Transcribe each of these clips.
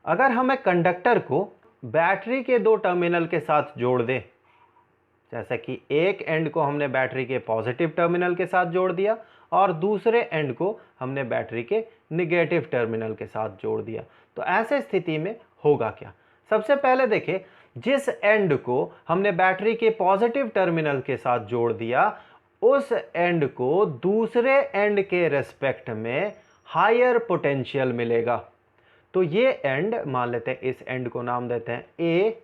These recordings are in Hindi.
अगर हम एक कंडक्टर को बैटरी के दो टर्मिनल के साथ जोड़ दें, जैसे कि एक एंड को हमने बैटरी के पॉजिटिव टर्मिनल के साथ जोड़ दिया और दूसरे एंड को हमने बैटरी के निगेटिव टर्मिनल के साथ जोड़ दिया, तो ऐसे स्थिति में होगा क्या। सबसे पहले देखें, जिस एंड को हमने बैटरी के पॉजिटिव टर्मिनल के साथ जोड़ दिया उस एंड को दूसरे एंड के रेस्पेक्ट में हायर पोटेंशियल मिलेगा। तो ये एंड मान लेते हैं, इस एंड को नाम देते हैं ए,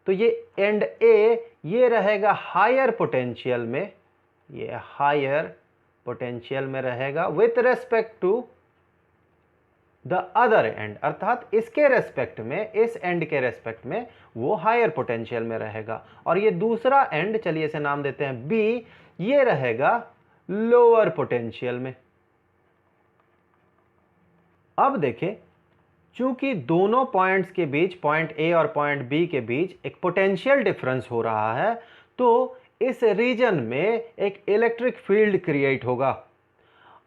तो ये एंड ए ये रहेगा हायर पोटेंशियल में, ये हायर पोटेंशियल में रहेगा with respect to the other end, अर्थात इसके रेस्पेक्ट में, इस एंड के रेस्पेक्ट में वो हायर पोटेंशियल में रहेगा। और ये दूसरा एंड, चलिए इसे नाम देते हैं बी, ये रहेगा लोअर पोटेंशियल में। अब देखें, चूंकि दोनों पॉइंट्स के बीच, पॉइंट ए और पॉइंट बी के बीच एक पोटेंशियल डिफरेंस हो रहा है, तो इस रीजन में एक इलेक्ट्रिक फील्ड क्रिएट होगा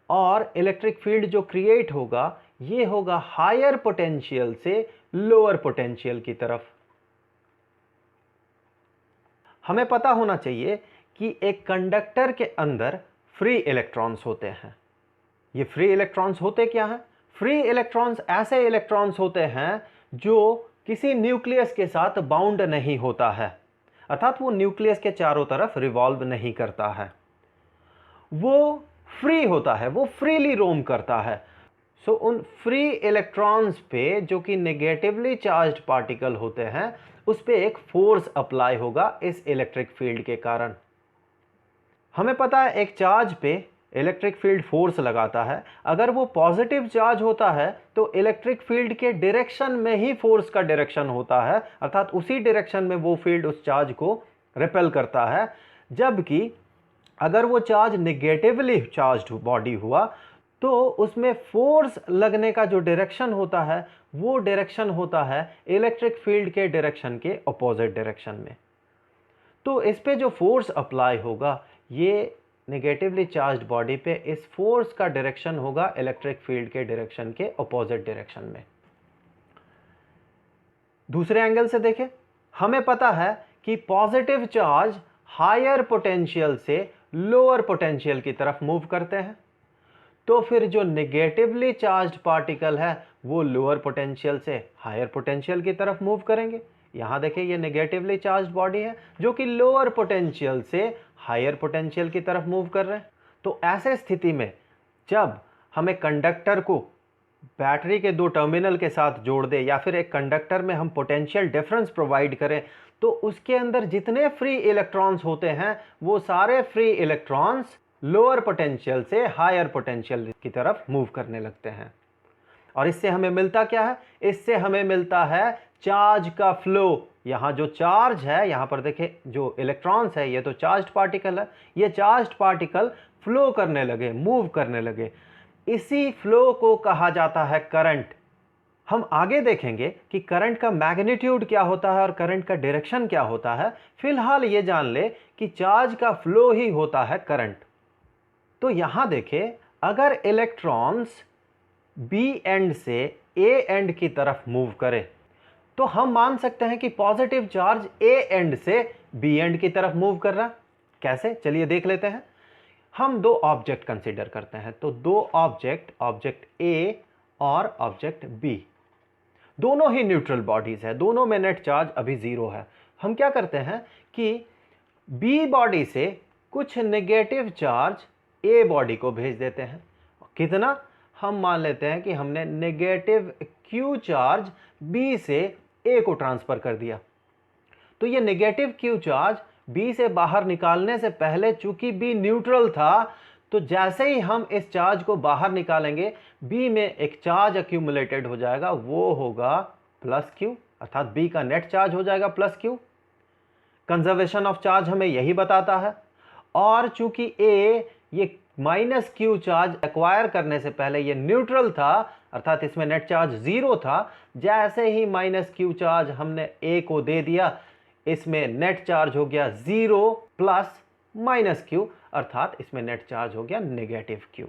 और इलेक्ट्रिक फील्ड जो क्रिएट होगा ये होगा हायर पोटेंशियल से लोअर पोटेंशियल की तरफ। हमें पता होना चाहिए कि एक कंडक्टर के अंदर फ्री इलेक्ट्रॉन्स होते हैं। ये फ्री इलेक्ट्रॉन्स होते क्या हैं? फ्री इलेक्ट्रॉन्स ऐसे इलेक्ट्रॉन्स होते हैं जो किसी न्यूक्लियस के साथ बाउंड नहीं होता है, अर्थात वो न्यूक्लियस के चारों तरफ रिवॉल्व नहीं करता है, वो फ्री होता है, वो फ्रीली रोम करता है। सो उन फ्री इलेक्ट्रॉन्स पे जो कि नेगेटिवली चार्ज्ड पार्टिकल होते हैं उस पे एक फोर्स अप्लाई होगा इस इलेक्ट्रिक फील्ड के कारण। हमें पता है एक चार्ज पे इलेक्ट्रिक फील्ड फोर्स लगाता है, अगर वो पॉजिटिव चार्ज होता है तो इलेक्ट्रिक फील्ड के डायरेक्शन में ही फोर्स का डायरेक्शन होता है, अर्थात उसी डायरेक्शन में वो फील्ड उस चार्ज को रिपेल करता है। जबकि अगर वो चार्ज नेगेटिवली चार्ज्ड बॉडी हुआ तो उसमें फोर्स लगने का जो डायरेक्शन होता है वो डायरेक्शन होता है इलेक्ट्रिक फील्ड के डायरेक्शन के अपोजिट डायरेक्शन में। तो इस पे जो फोर्स अप्लाई होगा ये नेगेटिवली चार्ज्ड बॉडी पे, इस फोर्स का डायरेक्शन होगा इलेक्ट्रिक फील्ड के डायरेक्शन के अपोजिट डायरेक्शन में। दूसरे एंगल से देखें, हमें पता है कि पॉजिटिव चार्ज हायर पोटेंशियल से लोअर पोटेंशियल की तरफ मूव करते हैं, तो फिर जो नेगेटिवली चार्ज्ड पार्टिकल है वो लोअर पोटेंशियल से हायर पोटेंशियल की तरफ मूव करेंगे। यहां देखिए ये नेगेटिवली चार्ज्ड बॉडी है जो कि लोअर पोटेंशियल से हायर पोटेंशियल की तरफ मूव कर रहे हैं। तो ऐसे स्थिति में जब हमें कंडक्टर को बैटरी के दो टर्मिनल के साथ जोड़ दे या फिर एक कंडक्टर में हम पोटेंशियल डिफरेंस प्रोवाइड करें, तो उसके अंदर जितने फ्री इलेक्ट्रॉन्स होते हैं वो सारे फ्री इलेक्ट्रॉन्स लोअर पोटेंशियल से हायर पोटेंशियल की तरफ मूव करने लगते हैं। और इससे हमें मिलता क्या है? इससे हमें मिलता है चार्ज का फ्लो। यहाँ जो चार्ज है, यहाँ पर देखिए जो इलेक्ट्रॉन्स है ये तो चार्ज्ड पार्टिकल है, ये चार्ज्ड पार्टिकल फ्लो करने लगे, मूव करने लगे। इसी फ्लो को कहा जाता है करंट। हम आगे देखेंगे कि करंट का मैग्नीट्यूड क्या होता है और करंट का डायरेक्शन क्या होता है। फिलहाल ये जान ले कि चार्ज का फ्लो ही होता है करंट। तो यहां देखें, अगर इलेक्ट्रॉन्स बी एंड से ए एंड की तरफ मूव करे तो हम मान सकते हैं कि पॉजिटिव चार्ज ए एंड से बी एंड की तरफ मूव कर रहा है। कैसे? चलिए देख लेते हैं। हम दो ऑब्जेक्ट कंसीडर करते हैं, तो दो ऑब्जेक्ट, ऑब्जेक्ट ए और ऑब्जेक्ट बी, दोनों ही न्यूट्रल बॉडीज है, दोनों में नेट चार्ज अभी जीरो है। हम क्या करते हैं कि बी बॉडी से कुछ नेगेटिव चार्ज ए बॉडी को भेज देते हैं। कितना? हम मान लेते हैं कि हमने नेगेटिव क्यू चार्ज बी से ए को ट्रांसफर कर दिया। तो ये नेगेटिव क्यू चार्ज बी से बाहर निकालने से पहले, चूंकि बी न्यूट्रल था, तो जैसे ही हम इस चार्ज को बाहर निकालेंगे बी में एक चार्ज अक्यूमुलेटेड हो जाएगा, वो होगा प्लस क्यू, अर्थात बी का नेट चार्ज हो जाएगा plus Q. Conservation of charge हमें यही बताता है। और चूंकि ए ये माइनस क्यू चार्ज एक्वायर करने से पहले ये न्यूट्रल था, अर्थात इसमें नेट चार्ज जीरो था, जैसे ही माइनस क्यू चार्ज हमने ए को दे दिया इसमें नेट चार्ज हो गया जीरो प्लस माइनस क्यू, अर्थात इसमें नेट चार्ज हो गया नेगेटिव क्यू।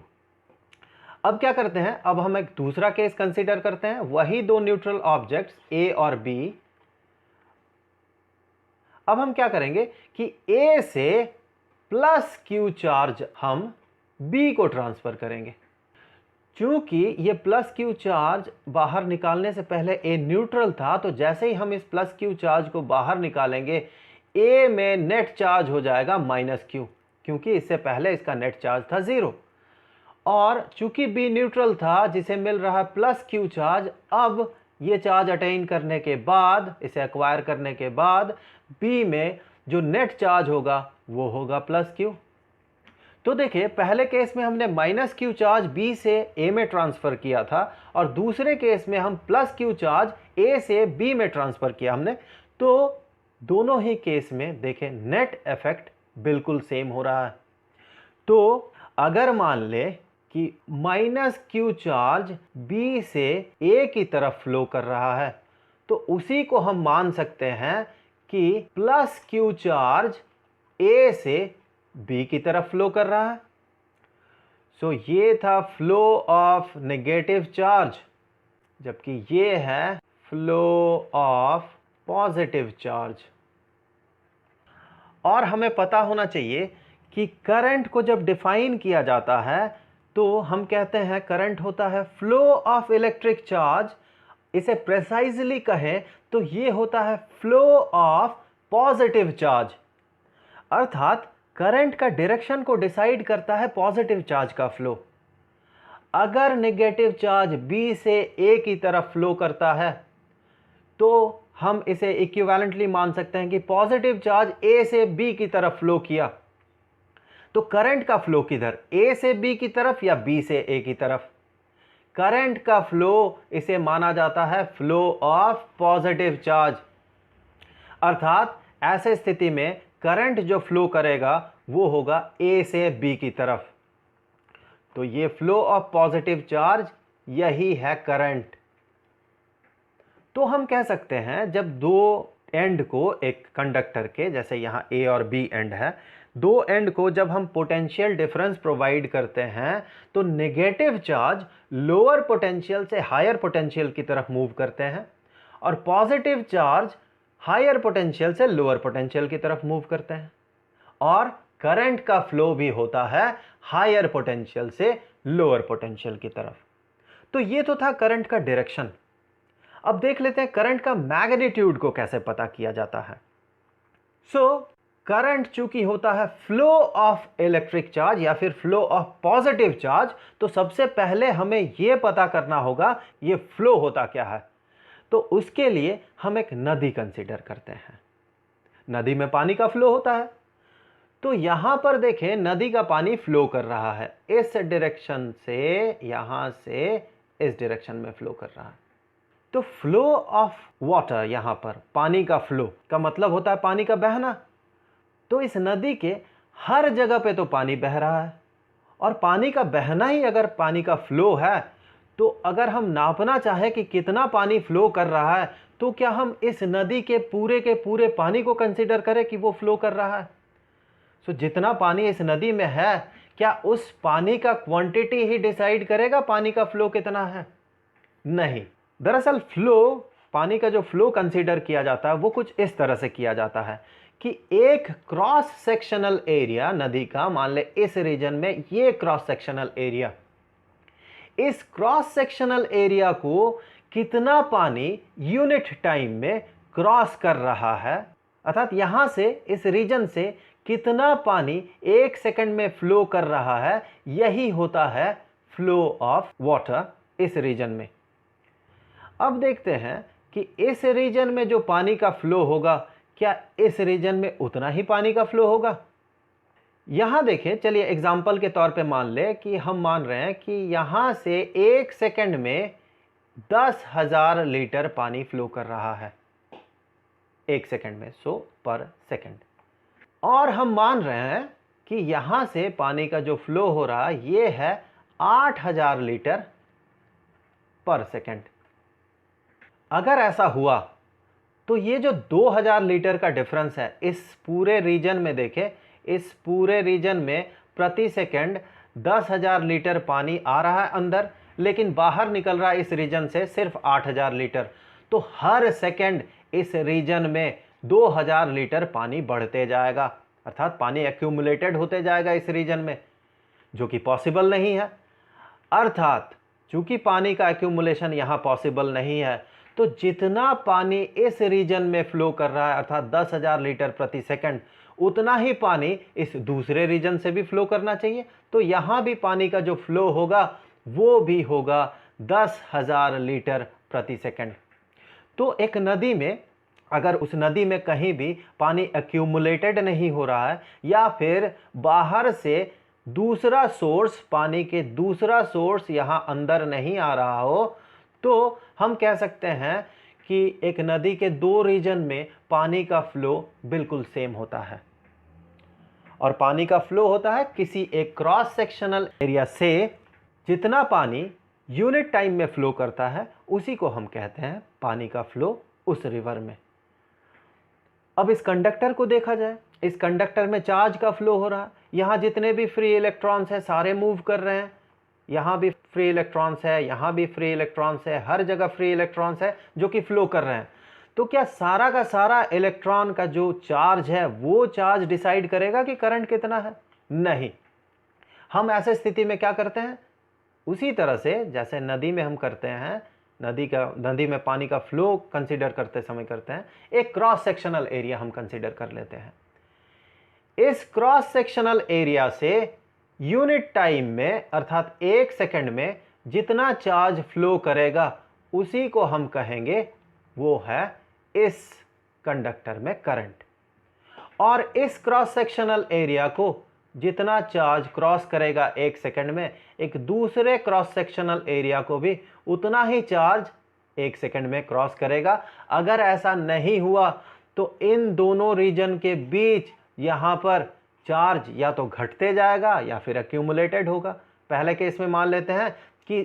अब क्या करते हैं, अब हम एक दूसरा केस कंसीडर करते हैं, वही दो न्यूट्रल ऑब्जेक्ट्स ए और बी। अब हम क्या करेंगे कि ए से प्लस क्यू चार्ज हम बी को ट्रांसफर करेंगे। चूंकि ये प्लस क्यू चार्ज बाहर निकालने से पहले ए न्यूट्रल था, तो जैसे ही हम इस प्लस क्यू चार्ज को बाहर निकालेंगे ए में नेट चार्ज हो जाएगा माइनस क्यू, क्योंकि इससे पहले इसका नेट चार्ज था 0। और चूंकि बी न्यूट्रल था जिसे मिल रहा है प्लस क्यू चार्ज, अब ये चार्ज अटेन करने के बाद, इसे एक्वायर करने के बाद बी में जो नेट चार्ज होगा वो होगा प्लस क्यू। तो देखिए पहले केस में हमने माइनस क्यू चार्ज बी से ए में ट्रांसफर किया था और दूसरे केस में हम प्लस क्यू चार्ज ए से बी में ट्रांसफर किया हमने। तो दोनों ही केस में देखें नेट इफेक्ट बिल्कुल सेम हो रहा है। तो अगर मान ले कि माइनस क्यू चार्ज बी से ए की तरफ फ्लो कर रहा है, तो उसी को हम मान सकते हैं कि प्लस क्यू चार्ज ए से बी की तरफ फ्लो कर रहा है। सो ये था फ्लो ऑफ नेगेटिव चार्ज, जबकि ये है फ्लो ऑफ पॉजिटिव चार्ज। और हमें पता होना चाहिए कि करंट को जब डिफाइन किया जाता है तो हम कहते हैं करंट होता है फ्लो ऑफ इलेक्ट्रिक चार्ज। इसे प्रेसाइजली कहें तो ये होता है फ्लो ऑफ पॉजिटिव चार्ज, अर्थात करंट का डायरेक्शन को डिसाइड करता है पॉजिटिव चार्ज का फ्लो। अगर नेगेटिव चार्ज बी से ए की तरफ फ्लो करता है तो हम इसे इक्विवेलेंटली मान सकते हैं कि पॉजिटिव चार्ज ए से बी की तरफ फ्लो किया, तो करंट का फ्लो किधर, ए से बी की तरफ या बी से ए की तरफ? करंट का फ्लो इसे माना जाता है फ्लो ऑफ पॉजिटिव चार्ज, अर्थात ऐसे स्थिति में करंट जो फ्लो करेगा वो होगा ए से बी की तरफ। तो ये फ्लो ऑफ पॉजिटिव चार्ज यही है करंट। तो हम कह सकते हैं जब दो एंड को एक कंडक्टर के, जैसे यहाँ ए और बी एंड है, दो एंड को जब हम पोटेंशियल डिफरेंस प्रोवाइड करते हैं तो नेगेटिव चार्ज लोअर पोटेंशियल से हायर पोटेंशियल की तरफ मूव करते हैं और पॉजिटिव चार्ज हायर पोटेंशियल से लोअर पोटेंशियल की तरफ मूव करते हैं। और करंट का फ्लो भी होता है हायर पोटेंशियल से लोअर पोटेंशियल की तरफ। तो ये तो था करंट का डायरेक्शन। अब देख लेते हैं करंट का मैग्नीट्यूड को कैसे पता किया जाता है। करंट चूंकि होता है फ्लो ऑफ इलेक्ट्रिक चार्ज या फिर फ्लो ऑफ पॉजिटिव चार्ज, तो सबसे पहले हमें यह पता करना होगा ये फ्लो होता क्या है। तो उसके लिए हम एक नदी कंसीडर करते हैं। नदी में पानी का फ्लो होता है, तो यहां पर देखें नदी का पानी फ्लो कर रहा है, इस डायरेक्शन से यहां से इस डायरेक्शन में फ्लो कर रहा है। तो फ्लो ऑफ वाटर, यहां पर पानी का फ्लो का मतलब होता है पानी का बहना। तो इस नदी के हर जगह पे तो पानी बह रहा है, और पानी का बहना ही अगर पानी का फ्लो है, तो अगर हम नापना चाहे कि कितना पानी फ्लो कर रहा है, तो क्या हम इस नदी के पूरे पानी को कंसीडर करें कि वो फ्लो कर रहा है? जितना पानी इस नदी में है, क्या उस पानी का क्वांटिटी ही डिसाइड करेगा पानी का फ्लो कितना है? नहीं। दरअसल फ्लो, पानी का जो फ्लो कंसीडर किया जाता है वो कुछ इस तरह से किया जाता है कि एक क्रॉस सेक्शनल एरिया नदी का, मान ले इस रीजन में ये क्रॉस सेक्शनल एरिया, इस क्रॉस सेक्शनल एरिया को कितना पानी यूनिट टाइम में क्रॉस कर रहा है, अर्थात यहां से इस रीजन से कितना पानी एक सेकंड में फ्लो कर रहा है, यही होता है फ्लो ऑफ वाटर इस रीजन में। अब देखते हैं कि इस रीजन में जो पानी का फ्लो होगा, क्या इस रीजन में उतना ही पानी का फ्लो होगा? यहां देखें, चलिए एग्जांपल के तौर पे मान ले कि हम मान रहे हैं कि यहां से एक सेकंड में 10,000 लीटर पानी फ्लो कर रहा है एक सेकंड में, पर सेकंड। और हम मान रहे हैं कि यहां से पानी का जो फ्लो हो रहा है ये है 8,000 लीटर पर सेकंड। अगर ऐसा हुआ तो ये जो 2,000 लीटर का डिफरेंस है इस पूरे रीजन में, देखें इस पूरे रीजन में प्रति सेकंड 10,000 लीटर पानी आ रहा है अंदर, लेकिन बाहर निकल रहा है इस रीजन से सिर्फ 8,000 लीटर। तो हर सेकंड इस रीजन में 2,000 लीटर पानी बढ़ते जाएगा, अर्थात पानी एक्यूमुलेटेड होते जाएगा इस रीजन में, जो कि पॉसिबल नहीं है। अर्थात चूंकि पानी का एक्यूमुलेशन यहाँ पॉसिबल नहीं है, तो जितना पानी इस रीजन में फ्लो कर रहा है अर्थात 10,000 लीटर प्रति सेकंड, उतना ही पानी इस दूसरे रीजन से भी फ्लो करना चाहिए। तो यहाँ भी पानी का जो फ्लो होगा वो भी होगा 10,000 लीटर प्रति सेकंड। तो एक नदी में अगर उस नदी में कहीं भी पानी एक्यूमुलेटेड नहीं हो रहा है या फिर बाहर से दूसरा सोर्स, पानी के दूसरा सोर्स यहाँ अंदर नहीं आ रहा हो, तो हम कह सकते हैं कि एक नदी के दो रीजन में पानी का फ्लो बिल्कुल सेम होता है। और पानी का फ्लो होता है किसी एक क्रॉस सेक्शनल एरिया से। जितना पानी यूनिट टाइम में फ्लो करता है उसी को हम कहते हैं पानी का फ्लो उस रिवर में। अब इस कंडक्टर को देखा जाए, इस कंडक्टर में चार्ज का फ्लो हो रहा है। यहाँ जितने भी फ्री इलेक्ट्रॉन्स हैं सारे मूव कर रहे हैं, यहाँ भी फ्री इलेक्ट्रॉन्स है, यहाँ भी फ्री इलेक्ट्रॉन्स है, हर जगह फ्री इलेक्ट्रॉन्स है जो कि फ्लो कर रहे हैं। तो क्या सारा का सारा इलेक्ट्रॉन का जो चार्ज है वो चार्ज डिसाइड करेगा कि करंट कितना है? नहीं। हम ऐसे स्थिति में क्या करते हैं, उसी तरह से जैसे नदी में हम करते हैं, नदी में पानी का फ्लो कंसीडर करते समय करते हैं, एक क्रॉस सेक्शनल एरिया हम कंसीडर कर लेते हैं। इस क्रॉस सेक्शनल एरिया से यूनिट टाइम में अर्थात 1 सेकंड में जितना चार्ज फ्लो करेगा उसी को हम कहेंगे वो है इस कंडक्टर में करंट। और इस क्रॉस सेक्शनल एरिया को जितना चार्ज क्रॉस करेगा 1 सेकंड में, एक दूसरे क्रॉस सेक्शनल एरिया को भी उतना ही चार्ज 1 सेकंड में क्रॉस करेगा। अगर ऐसा नहीं हुआ तो इन दोनों रीजन के बीच यहाँ पर चार्ज या तो घटते जाएगा या फिर एक्यूमुलेटेड होगा। पहले केस में मान लेते हैं कि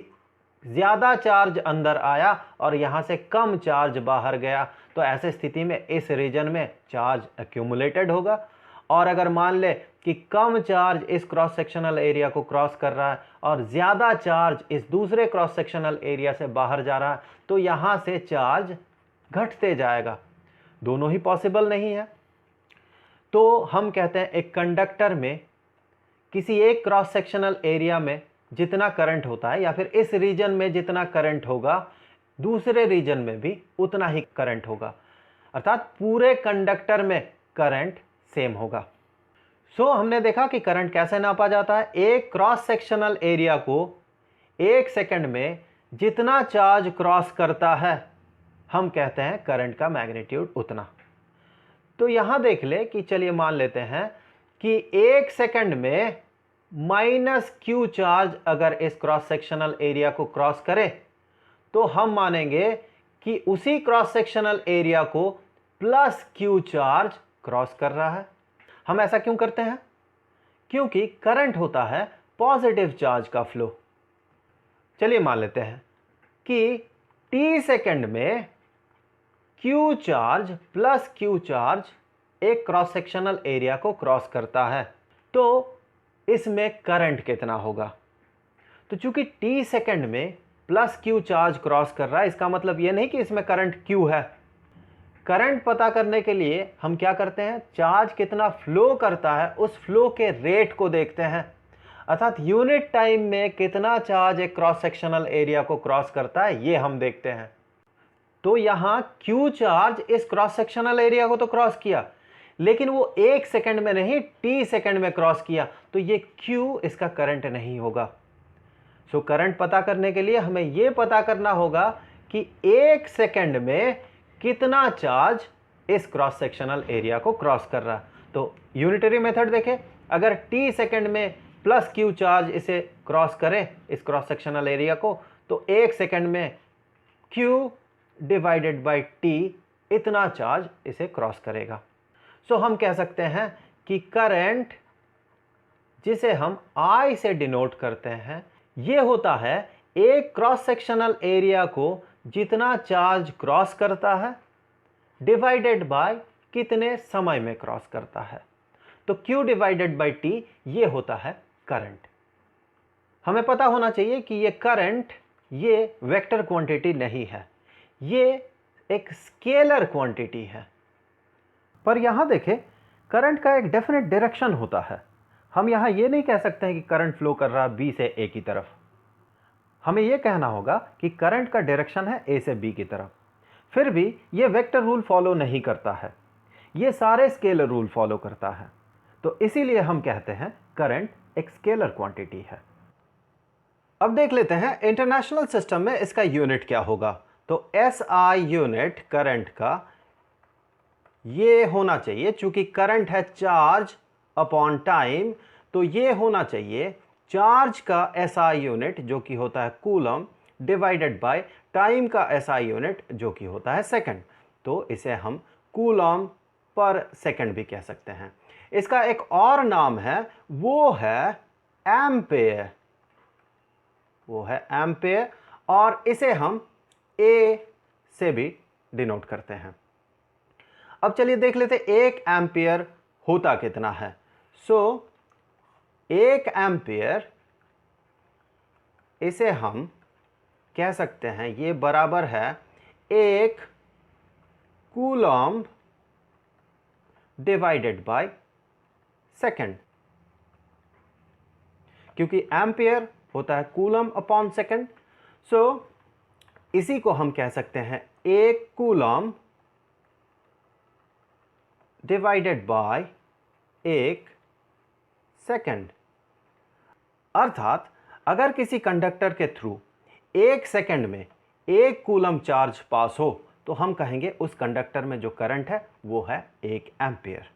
ज़्यादा चार्ज अंदर आया और यहाँ से कम चार्ज बाहर गया, तो ऐसे स्थिति में इस रीजन में चार्ज एक्यूमुलेटेड होगा। और अगर मान ले कि कम चार्ज इस क्रॉस सेक्शनल एरिया को क्रॉस कर रहा है और ज़्यादा चार्ज इस दूसरे क्रॉस सेक्शनल एरिया से बाहर जा रहा है, तो यहाँ से चार्ज घटते जाएगा। दोनों ही पॉसिबल नहीं है। तो हम कहते हैं एक कंडक्टर में किसी एक क्रॉस सेक्शनल एरिया में जितना करंट होता है या फिर इस रीजन में जितना करंट होगा, दूसरे रीजन में भी उतना ही करंट होगा, अर्थात पूरे कंडक्टर में करंट सेम होगा। सो हमने देखा कि करंट कैसे नापा जाता है। एक क्रॉस सेक्शनल एरिया को 1 सेकंड में जितना चार्ज क्रॉस करता है हम कहते हैं करंट का मैग्नीट्यूड उतना। तो यहां देख ले कि चलिए मान लेते हैं कि 1 सेकंड में -q चार्ज अगर इस क्रॉस सेक्शनल एरिया को क्रॉस करे, तो हम मानेंगे कि उसी क्रॉस सेक्शनल एरिया को +q चार्ज क्रॉस कर रहा है। हम ऐसा क्यों करते हैं? क्योंकि करंट होता है पॉजिटिव चार्ज का फ्लो। चलिए मान लेते हैं कि t सेकंड में q चार्ज +q चार्ज एक क्रॉस सेक्शनल एरिया को क्रॉस करता है, तो इसमें करंट कितना होगा? तो चूंकि t सेकंड में +q चार्ज क्रॉस कर रहा है, इसका मतलब यह नहीं कि इसमें करंट q है। करंट पता करने के लिए हम क्या करते हैं, चार्ज कितना फ्लो करता है उस फ्लो के रेट को देखते हैं, अर्थात यूनिट टाइम में कितना चार्ज एक क्रॉस सेक्शनल एरिया को क्रॉस करता है ये हम देखते हैं। तो यहाँ q चार्ज इस क्रॉस सेक्शनल एरिया को तो क्रॉस किया, लेकिन वो 1 सेकंड में नहीं t सेकंड में क्रॉस किया, तो ये q इसका करंट नहीं होगा। सो करंट पता करने के लिए हमें ये पता करना होगा कि 1 सेकंड में कितना चार्ज इस क्रॉस सेक्शनल एरिया को क्रॉस कर रहा है। तो यूनिटरी मेथड देखें, अगर t सेकंड में +q चार्ज इसे क्रॉस करे इस क्रॉस सेक्शनल एरिया को, तो 1 सेकंड में q डिवाइडेड बाई t इतना चार्ज इसे क्रॉस करेगा। सो हम कह सकते हैं कि करंट जिसे हम I से डिनोट करते हैं, ये होता है एक क्रॉस सेक्शनल एरिया को जितना चार्ज क्रॉस करता है डिवाइडेड बाय कितने समय में क्रॉस करता है। तो Q डिवाइडेड बाय T ये होता है करंट। हमें पता होना चाहिए कि ये करंट ये वेक्टर क्वांटिटी नहीं है, ये एक स्केलर क्वांटिटी है। पर यहां देखें, करंट का एक डेफिनेट डायरेक्शन होता है। हम यहां ये नहीं कह सकते हैं कि करंट फ्लो कर रहा बी से ए की तरफ। हमें यह कहना होगा कि करंट का डायरेक्शन है ए से बी की तरफ। फिर भी ये वेक्टर रूल फॉलो नहीं करता है, ये सारे स्केलर रूल फॉलो करता है। तो इसीलिए हम कहते हैं करंट एक स्केलर क्वांटिटी है। अब देख लेते हैं इंटरनेशनल सिस्टम में इसका यूनिट क्या होगा। तो SI यूनिट करंट का ये होना चाहिए, चूंकि करंट है चार्ज अपॉन टाइम, तो ये होना चाहिए चार्ज का SI यूनिट जो कि होता है कूलम डिवाइडेड बाय टाइम का SI यूनिट जो कि होता है सेकंड। तो इसे हम कूलम पर सेकंड भी कह सकते हैं। इसका एक और नाम है, वो है एम्पेयर, वो है एम्पेयर, और इसे हम A से भी डिनोट करते हैं। अब चलिए देख लेते एक एम्पियर होता कितना है। एक एम्पियर इसे हम कह सकते हैं ये बराबर है एक कूलम डिवाइडेड बाय सेकंड, क्योंकि एम्पियर होता है कूलम अपॉन सेकंड। इसी को हम कह सकते हैं एक कूलम डिवाइडेड बाय एक सेकंड। अर्थात अगर किसी कंडक्टर के थ्रू एक सेकंड में एक कूलम चार्ज पास हो तो हम कहेंगे उस कंडक्टर में जो करंट है वो है एक एम्पियर।